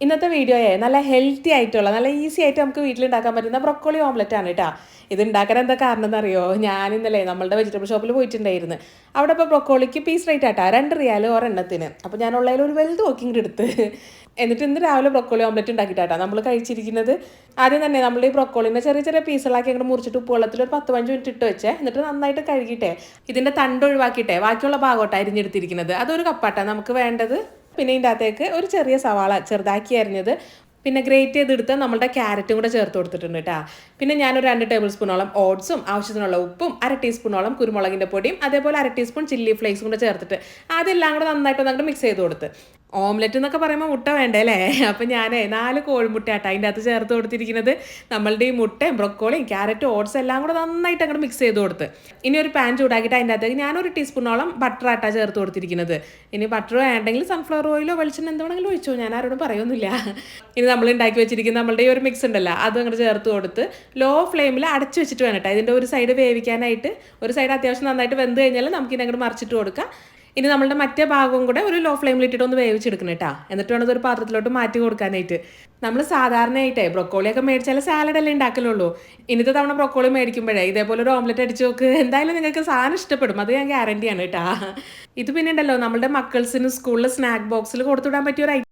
ഇന്നത്തെ വീഡിയോയെ നല്ല ഹെൽത്തി ആയിട്ടുള്ള നല്ല ഈസി ആയിട്ട് നമുക്ക് വീട്ടിലുണ്ടാക്കാൻ പറ്റുന്ന ബ്രൊക്കോളി ഓംലെറ്റ് ആണ് കേട്ടോ. ഇത് ഉണ്ടാക്കാൻ എന്താ കാരണം എന്നറിയോ? ഞാൻ ഇന്നലെ നമ്മളുടെ വെജിറ്റബിൾ ഷോപ്പിൽ പോയിട്ടുണ്ടായിരുന്നു. അവിടെ ഇപ്പോൾ ബ്രൊക്കോളിക്ക് പീസ് റേറ്റ് ആട്ടാ 2 റിയാൽ ഒരെണ്ണത്തിന്. അപ്പോൾ ഞാൻ ഉള്ളതിൽ ഒരു വലുത് നോക്കിയിട്ട് എടുത്ത് എന്നിട്ട് ഇന്ന് രാവിലെ ബ്രൊക്കോളി ഓംലെറ്റ് ഉണ്ടാക്കിയിട്ടാണ് നമ്മൾ കഴിച്ചിരിക്കുന്നത്. ആദ്യം തന്നെ നമ്മൾ ഈ ബ്രൊക്കോളിനെ ചെറിയ ചെറിയ പീസുകളാക്കി അങ്ങോട്ട് മുറിച്ചിട്ട് ഉപ്പുവെള്ളത്തിൽ ഒരു 10-15 മിനിറ്റ് ഇട്ട് വെച്ചേ. എന്നിട്ട് നന്നായിട്ട് കഴുകിയിട്ടേ ഇതിൻ്റെ തണ്ട് ഒഴിവാക്കിയിട്ടേ ബാക്കിയുള്ള ഭാഗമായിട്ട് അരിഞ്ഞെടുത്തിരിക്കുന്നത്. അതൊരു കപ്പാട്ടാണ് നമുക്ക് വേണ്ടത്. പിന്നെ ഇതിൻ്റെ അകത്തേക്ക് ഒരു ചെറിയ സവാള ചെറുതാക്കി അരിഞ്ഞത്, പിന്നെ ഗ്രേറ്റ് ചെയ്തെടുത്ത് നമ്മളുടെ ക്യാരറ്റും കൂടെ ചേർത്ത് കൊടുത്തിട്ടുണ്ട് കേട്ടോ. പിന്നെ ഞാനൊരു 2 ടേബിൾ സ്പൂണോളം ഓട്സും ആവശ്യത്തിനുള്ള ഉപ്പും 1/2 ടീസ്പൂണോളം കുരുമുളകിൻ്റെ പൊടിയും അതേപോലെ 1/2 ടീസ്പൂൺ ചില്ലി ഫ്ലേക്സും കൂടെ ചേർത്തിട്ട് അതെല്ലാം കൂടെ നന്നായിട്ട് മിക്സ് ചെയ്ത് കൊടുത്ത്. ഓംലെറ്റ് എന്നൊക്കെ പറയുമ്പോൾ മുട്ട വേണ്ടേ അല്ലേ? അപ്പം ഞാൻ 4 കോഴിമുട്ടയാട്ടോ അതിൻ്റെ അകത്ത് ചേർത്ത് കൊടുത്തിരിക്കുന്നത്. നമ്മളുടെ ഈ മുട്ടയും ബ്രൊക്കോളിയും ക്യാരറ്റും ഓട്സ് എല്ലാം കൂടെ നന്നായിട്ട് അങ്ങോട്ട് മിക്സ് ചെയ്ത് കൊടുത്ത്. ഇനി ഒരു പാൻ ചൂടാക്കിയിട്ട് അതിൻ്റെ അകത്തേക്ക് ഞാനൊരു ടീസ്പൂണോളം ബട്ടർ ആട്ടാ ചേർത്ത് കൊടുത്തിരിക്കുന്നത്. ഇനി ബട്ടർ വേണ്ടെങ്കിൽ സൺഫ്ലവർ ഓയിലോ വെളിച്ചെണ്ണ എന്തുവേണമെങ്കിലും ഒഴിച്ചോ, ഞാൻ ആരോടും പറയൊന്നുമില്ല. ഇനി നമ്മൾ ഉണ്ടാക്കി വെച്ചിരിക്കുന്ന നമ്മളുടെ ഈ ഒരു മിക്സ് ഉണ്ടല്ലോ അത് അങ്ങോട്ട് ചേർത്ത് കൊടുത്ത് ലോ ഫ്ലെയിമിൽ അടച്ചു വെച്ചിട്ട് വേണം കേട്ടോ ഇതിൻ്റെ ഒരു സൈഡ് വേവിക്കാനായിട്ട്. ഒരു സൈഡ് അത്യാവശ്യം നന്നായിട്ട് വെന്ത് കഴിഞ്ഞാൽ നമുക്കിതിനെ അങ്ങോട്ട് മറിച്ചിട്ട് കൊടുക്കാം. ഇനി നമ്മളുടെ മറ്റേ ഭാഗവും കൂടെ ഒരു ലോ ഫ്ലെയിമിൽ ഇട്ടിട്ട് ഒന്ന് വേവിച്ചെടുക്കണം കേട്ടോ. എന്നിട്ട് വേണം ഇതൊരു പാത്രത്തിലോട്ട് മാറ്റി കൊടുക്കാനായിട്ട്. നമ്മൾ സാധാരണയായിട്ടേ ബ്രൊക്കോളിയൊക്കെ മേടിച്ചാൽ സാലഡല്ലേ ഉണ്ടാക്കലുള്ളൂ. ഇന്നത്തെ തവണ ബ്രൊക്കോളി മേടിക്കുമ്പോഴേ ഇതേപോലെ ഒരു ഓംലെറ്റ് അടിച്ച് നോക്ക്, എന്തായാലും നിങ്ങൾക്ക് സാധനം ഇഷ്ടപ്പെടും, അത് ഞാൻ ഗ്യാരണ്ടിയാണ് കേട്ടോ. ഇത് പിന്നെ ഉണ്ടല്ലോ നമ്മളുടെ മക്കൾസിന് സ്കൂളിൽ സ്നാക്ക് ബോക്സിൽ കൊടുത്തുവിടാൻ പറ്റിയ ഒരു